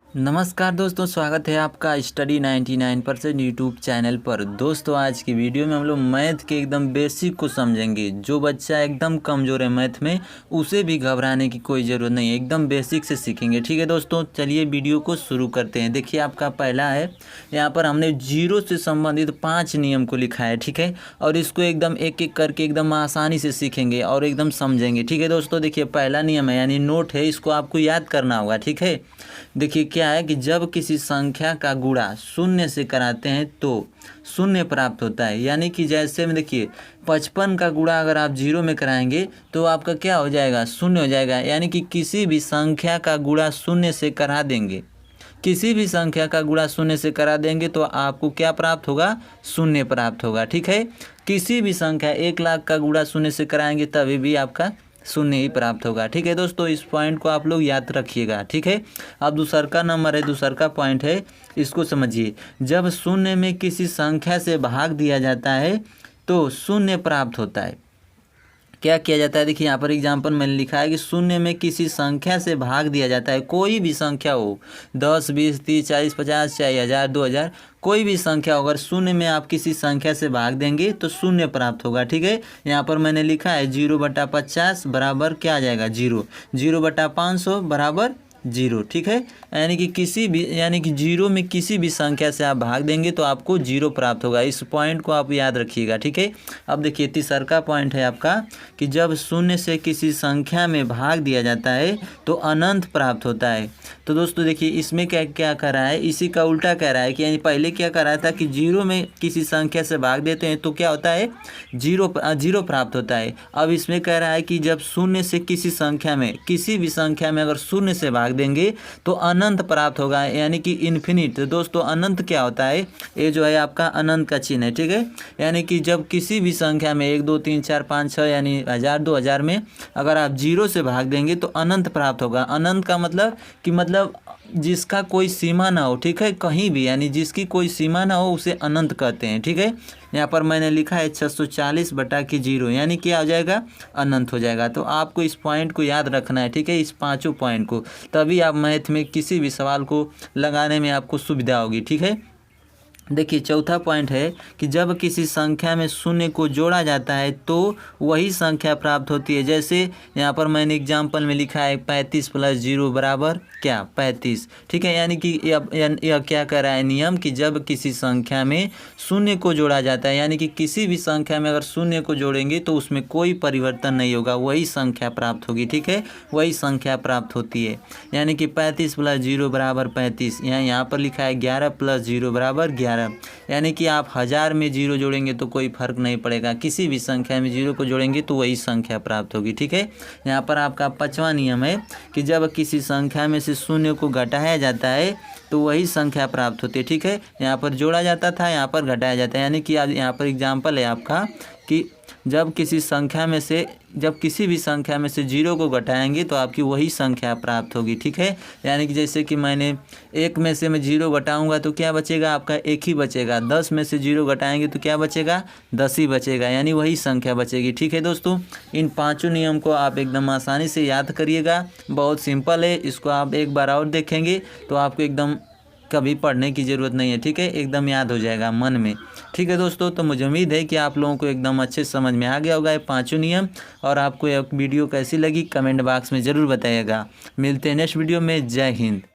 नमस्कार दोस्तों, स्वागत है आपका स्टडी 99% यूट्यूब चैनल पर। दोस्तों आज की वीडियो में हम लोग मैथ के एकदम बेसिक को समझेंगे। जो बच्चा एकदम कमज़ोर है मैथ में, उसे भी घबराने की कोई ज़रूरत नहीं है, एकदम बेसिक से सीखेंगे। ठीक है दोस्तों, चलिए वीडियो को शुरू करते हैं। देखिए आपका पहला है, यहाँ पर हमने जीरो से संबंधित 5 नियम को लिखा है। ठीक है, और इसको एकदम एक एक करके एकदम आसानी से सीखेंगे और एकदम समझेंगे। ठीक है दोस्तों, देखिए पहला नियम है यानी नोट है, इसको आपको याद करना होगा। ठीक है, देखिए क्या है कि जब किसी संख्या का गुणा शून्य से कराते हैं तो शून्य प्राप्त होता है। यानी कि जैसे में देखिए 55 का गुणा अगर आप जीरो में कराएंगे तो आपका क्या हो जाएगा, शून्य हो जाएगा। यानी कि किसी भी संख्या का गुणा शून्य से करा देंगे, किसी भी संख्या का गुणा शून्य से करा देंगे तो आपको क्या प्राप्त होगा, शून्य प्राप्त होगा। ठीक है, किसी भी संख्या 1 लाख का गुणा शून्य से कराएंगे तभी भी आपका शून्य ही प्राप्त होगा। ठीक है दोस्तों, इस पॉइंट को आप लोग याद रखिएगा। ठीक है, अब दूसर का नंबर है, दूसर का पॉइंट है, इसको समझिए। जब शून्य में किसी संख्या से भाग दिया जाता है तो शून्य प्राप्त होता है। क्या किया जाता है, देखिए यहाँ पर एग्जाम्पल मैंने लिखा है कि शून्य में किसी संख्या से भाग दिया जाता है, कोई भी संख्या हो, 10, 20, 30, 40, 50, चाहे 1000, 2000, कोई भी संख्या हो, अगर शून्य में आप किसी संख्या से भाग देंगे तो शून्य प्राप्त होगा। ठीक है, यहाँ पर मैंने लिखा है 0/50 बराबर क्या आ जाएगा, 0, 0/500 बराबर 0। ठीक है, यानी कि किसी भी जीरो में किसी भी संख्या से आप भाग देंगे तो आपको 0 प्राप्त होगा। इस पॉइंट को आप याद रखिएगा। ठीक है, अब देखिए तीसरा का पॉइंट है आपका कि जब शून्य से किसी संख्या में भाग दिया जाता है तो अनंत प्राप्त होता है। तो दोस्तों देखिए इसमें क्या क्या कर रहा है, इसी का उल्टा कह रहा है कि यानी पहले क्या कर रहा था कि जीरो में किसी संख्या से भाग देते हैं तो क्या होता है, जीरो प्राप्त होता है। अब इसमें कह रहा है कि जब शून्य से किसी संख्या में, किसी भी संख्या में अगर शून्य से भाग देंगे तो अनंत प्राप्त होगा, यानी कि इन्फिनिट। तो दोस्तों अनंत क्या होता है, ये जो है आपका अनंत का चिन्ह है। ठीक है, यानी कि जब किसी भी संख्या में 1, 2, 3, 4, 5, 6 यानी 1000, 2000 में अगर आप जीरो से भाग देंगे तो अनंत प्राप्त होगा। अनंत का मतलब कि जिसका कोई सीमा ना हो। ठीक है, कहीं भी यानी जिसकी कोई सीमा ना हो उसे अनंत कहते हैं। ठीक है, यहाँ पर मैंने लिखा है 640/0, यानी क्या हो जाएगा, अनंत हो जाएगा। तो आपको इस पॉइंट को याद रखना है। ठीक है, इस पांचों पॉइंट को, तभी आप मैथ में किसी भी सवाल को लगाने में आपको सुविधा होगी। ठीक है, देखिए चौथा पॉइंट है कि जब किसी संख्या में शून्य को जोड़ा जाता है तो वही संख्या प्राप्त होती है। जैसे यहाँ पर मैंने एग्जाम्पल में लिखा है 35 + 0 बराबर क्या, 35। ठीक है, यानी कि यह क्या कर रहा है नियम कि जब किसी संख्या में शून्य को जोड़ा जाता है, यानी कि किसी भी संख्या में अगर शून्य को जोड़ेंगे तो उसमें कोई परिवर्तन नहीं होगा, वही संख्या प्राप्त होगी। ठीक है, वही संख्या प्राप्त होती है। यानी कि 35 + 0 बराबर 35, यहाँ पर लिखा है 11 + 0 बराबर 11। यानी कि आप 1000 में 0 जोड़ेंगे तो कोई फर्क नहीं पड़ेगा, किसी भी संख्या में 0 को जोड़ेंगे तो वही संख्या प्राप्त होगी। ठीक है, यहाँ पर आपका पांचवा नियम है कि जब किसी संख्या में से शून्य को घटाया जाता है तो वही संख्या प्राप्त होती है। ठीक है, यहाँ पर जोड़ा जाता था, यहाँ पर घटाया जाता है। यानी कि यहाँ पर एग्जाम्पल है आपका कि जब किसी भी संख्या में से 0 को घटाएंगे तो आपकी वही संख्या प्राप्त होगी। ठीक है, यानी कि जैसे कि मैंने 1 में से मैं 0 घटाऊंगा तो क्या बचेगा, आपका 1 ही बचेगा। 10 में से 0 घटाएंगे तो क्या बचेगा, 10 ही बचेगा, यानी वही संख्या बचेगी। ठीक है दोस्तों, इन पांचों नियम को आप एकदम आसानी से याद करिएगा, बहुत सिंपल है। इसको आप एक बार और देखेंगे तो आपको एकदम कभी पढ़ने की ज़रूरत नहीं है। ठीक है, एकदम याद हो जाएगा मन में। ठीक है दोस्तों, तो मुझे उम्मीद है कि आप लोगों को एकदम अच्छे समझ में आ गया होगा ये पांचों नियम। और आपको यह वीडियो कैसी लगी कमेंट बॉक्स में ज़रूर बताइएगा। मिलते हैं नेक्स्ट वीडियो में। जय हिंद।